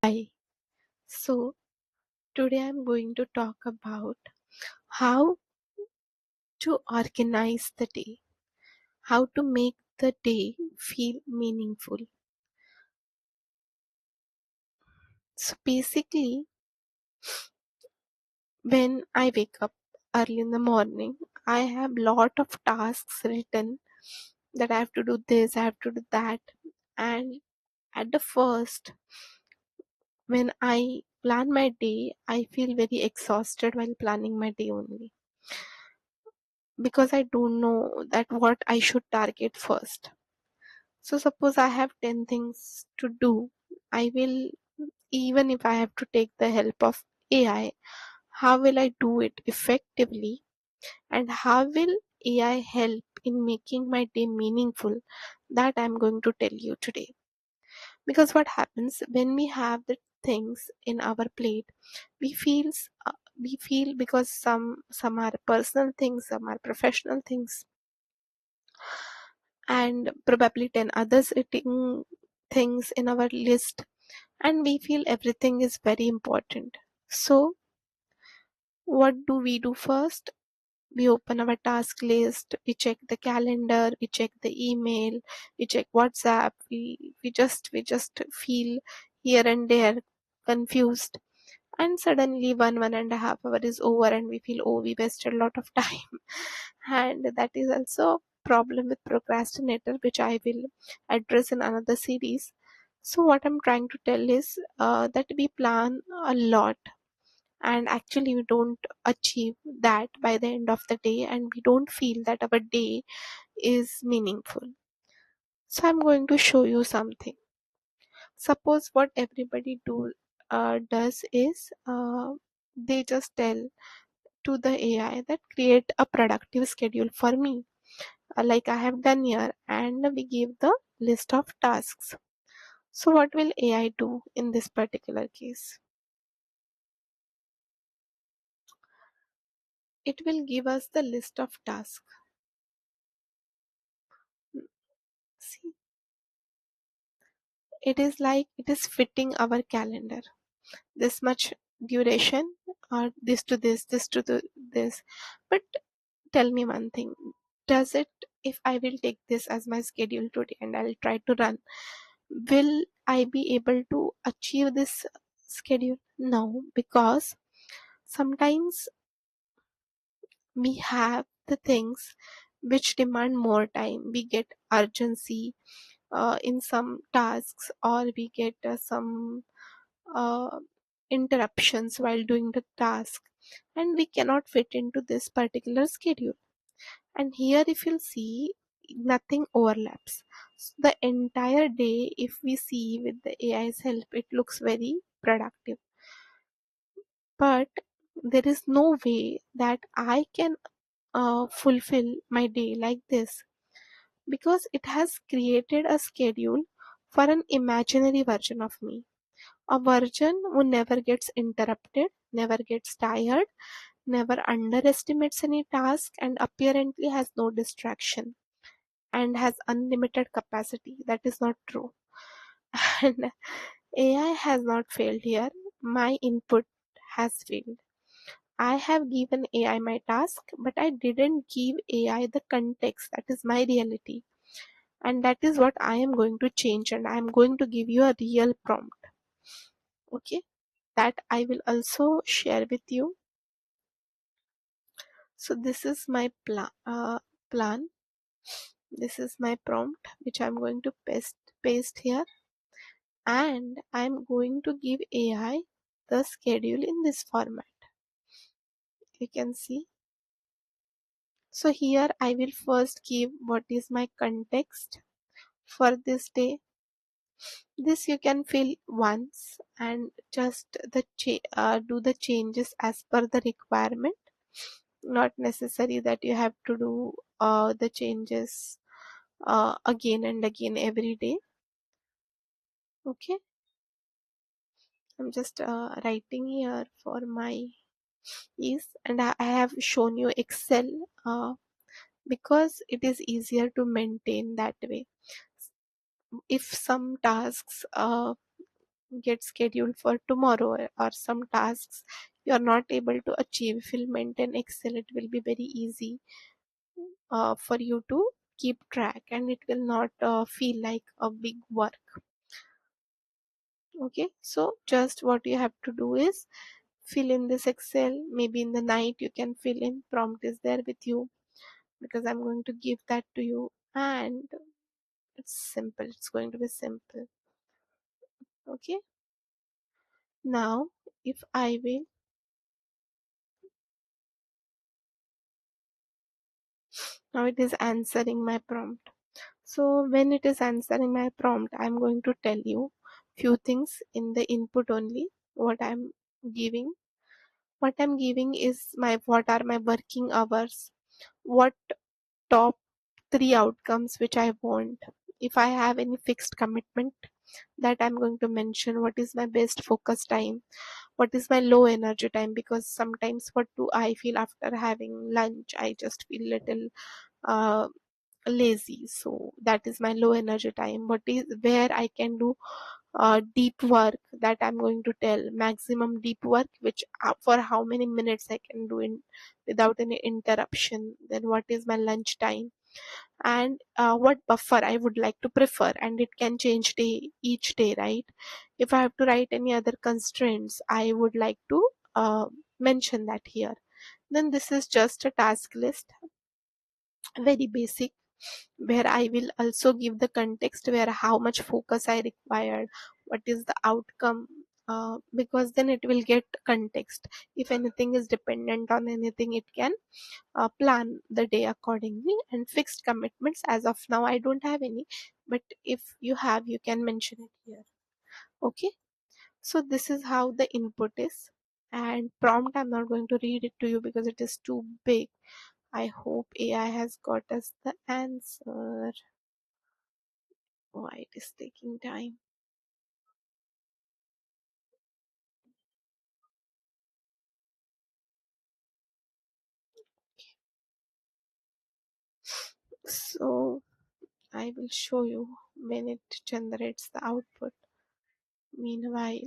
Hi. So today I'm going to talk about how to organize the day, how to make the day feel meaningful. So basically, when I wake up early in the morning, I have lot of tasks written that I have to do this, I have to do that. And at the first, when I plan my day, I feel very exhausted while planning my day only because I don't know that what I should target first. So suppose I have 10 things to do, I will, even if I have to take the help of AI, how will I do it effectively and how will AI help in making my day meaningful? That I'm going to tell you today. Because what happens when we have the things in our plate, we feel we feel because some are personal things, some are professional things, and probably 10 others written things in our list, and we feel everything is very important. So what do we do first? We open our task list, we check the calendar, we check the email, we check WhatsApp, we just feel here and there confused, and suddenly 1.5 hour is over and we feel, oh, we wasted a lot of time. And that is also a problem with procrastinator, which I will address in another series. So what I'm trying to tell is that we plan a lot and actually we don't achieve that by the end of the day, and we don't feel that our day is meaningful. So I'm going to show you something. Suppose what everybody does is they just tell to the AI that create a productive schedule for me, like I have done here, and we give the list of tasks. So what will AI do in this particular case? It will give us the list of tasks. See, it is like it is fitting our calendar. This much duration, or this to this to this. But tell me one thing. Does it, if I will take this as my schedule today and I'll try to run, will I be able to achieve this schedule? No, because sometimes we have the things which demand more time. We get urgency in some tasks, or we get some uh, interruptions while doing the task, and we cannot fit into this particular schedule. And here, if you'll see, nothing overlaps. So the entire day, if we see with the AI's help, it looks very productive. But there is no way that I can fulfill my day like this, because it has created a schedule for an imaginary version of me. A version who never gets interrupted, never gets tired, never underestimates any task, and apparently has no distraction and has unlimited capacity. That is not true. And AI has not failed here. My input has failed. I have given AI my task, but I didn't give AI the context. That is my reality. And that is what I am going to change, and I am going to give you a real prompt. Okay? That I will also share with you. So this is my plan. This is my prompt, which I'm going to paste here, and I'm going to give AI the schedule in this format. You can see. So here I will first give what is my context for this day. This you can fill once and just do the changes as per the requirement. Not necessary that you have to do the changes again and again every day. Okay, I'm just writing here for my ease, and I have shown you Excel because it is easier to maintain that way. If some tasks get scheduled for tomorrow, or some tasks you are not able to achieve, if you'll maintain Excel, it will be very easy for you to keep track, and it will not feel like a big work. Okay, so just what you have to do is fill in this Excel. Maybe in the night you can fill in, prompt is there with you, because I'm going to give that to you, and it's simple, it's going to be simple. Okay, now if I will, now it is answering my prompt. So when it is answering my prompt, I'm going to tell you few things in the input only. What I'm giving, what I'm giving is my, what are my working hours, what top three outcomes which I want. If I have any fixed commitment, that I'm going to mention. What is my best focus time, what is my low energy time, because sometimes what do I feel after having lunch, I just feel little uh, lazy, so that is my low energy time. What is where I can do deep work, that I'm going to tell. Maximum deep work, which for how many minutes I can do in without any interruption. Then what is my lunch time, and what buffer I would like to prefer, and it can change day each day, right? If I have to write any other constraints, I would like to mention that here. Then this is just a task list, very basic, where I will also give the context where how much focus I required, what is the outcome, because then it will get context. If anything is dependent on anything, it can plan the day accordingly. And fixed commitments, as of now I don't have any, but if you have, you can mention it here. Okay, so this is how the input is. And prompt, I'm not going to read it to you because it is too big. I hope AI has got us the answer. Why it is taking time? So I will show you when it generates the output. Meanwhile,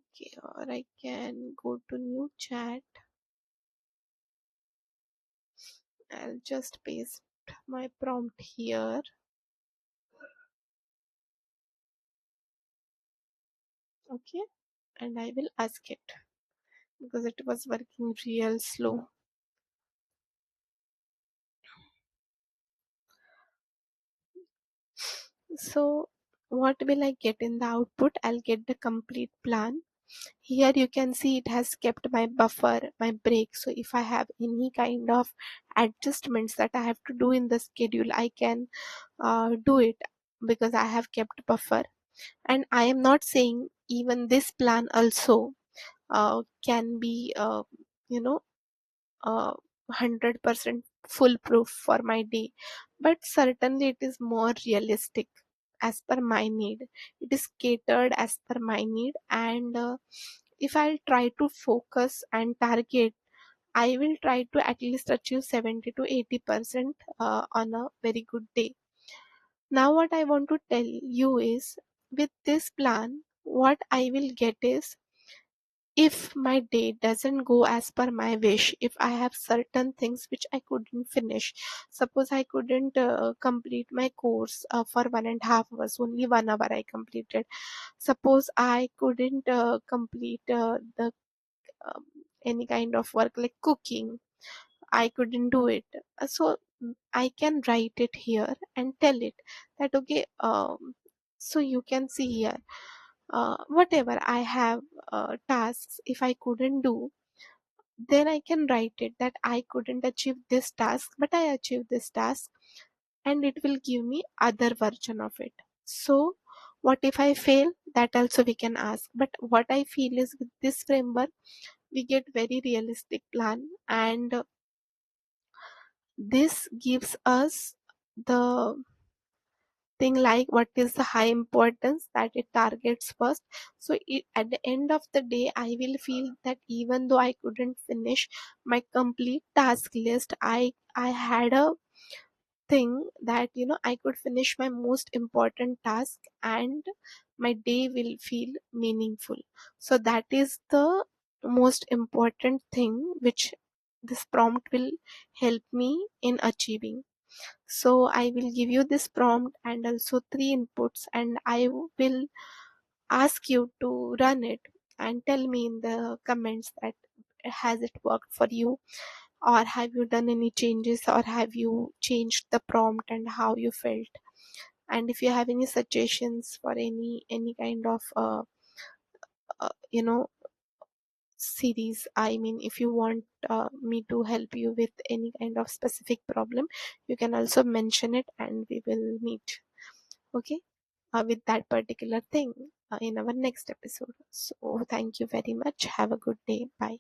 okay, or I can go to new chat. I'll just paste my prompt here. Okay, and I will ask it because it was working real slow. So what will I get in the output? I'll get the complete plan. Here you can see it has kept my buffer, my break. So if I have any kind of adjustments that I have to do in the schedule, I can do it because I have kept buffer. And I am not saying even this plan also can be, you know, 100% foolproof for my day, but certainly it is more realistic as per my need. It is catered as per my need, and if I try to focus and target, I will try to at least achieve 70 to 80% on a very good day. Now, what I want to tell you is, with this plan, what I will get is, if my day doesn't go as per my wish, if I have certain things which I couldn't finish, suppose I couldn't complete my course for 1.5 hours, only 1 hour I completed. Suppose I couldn't complete the um, any kind of work like cooking, I couldn't do it. So I can write it here and tell it that okay. So you can see here, whatever I have tasks, if I couldn't do, then I can write it that I couldn't achieve this task, but I achieved this task, and it will give me other version of it. So what if I fail? That also we can ask. But what I feel is, with this framework, we get very realistic plan, and this gives us the thing like what is the high importance that it targets first. So at the end of the day, I will feel that even though I couldn't finish my complete task list, I had a thing that I could finish my most important task, and my day will feel meaningful. So that is the most important thing which this prompt will help me in achieving. So I will give you this prompt and also three inputs, and I will ask you to run it and tell me in the comments that has it worked for you, or have you done any changes, or have you changed the prompt and how you felt. And if you have any suggestions for any kind of uh, you know series, I mean, if you want me to help you with any kind of specific problem, you can also mention it and we will meet, okay, with that particular thing in our next episode. So thank you very much, have a good day, bye.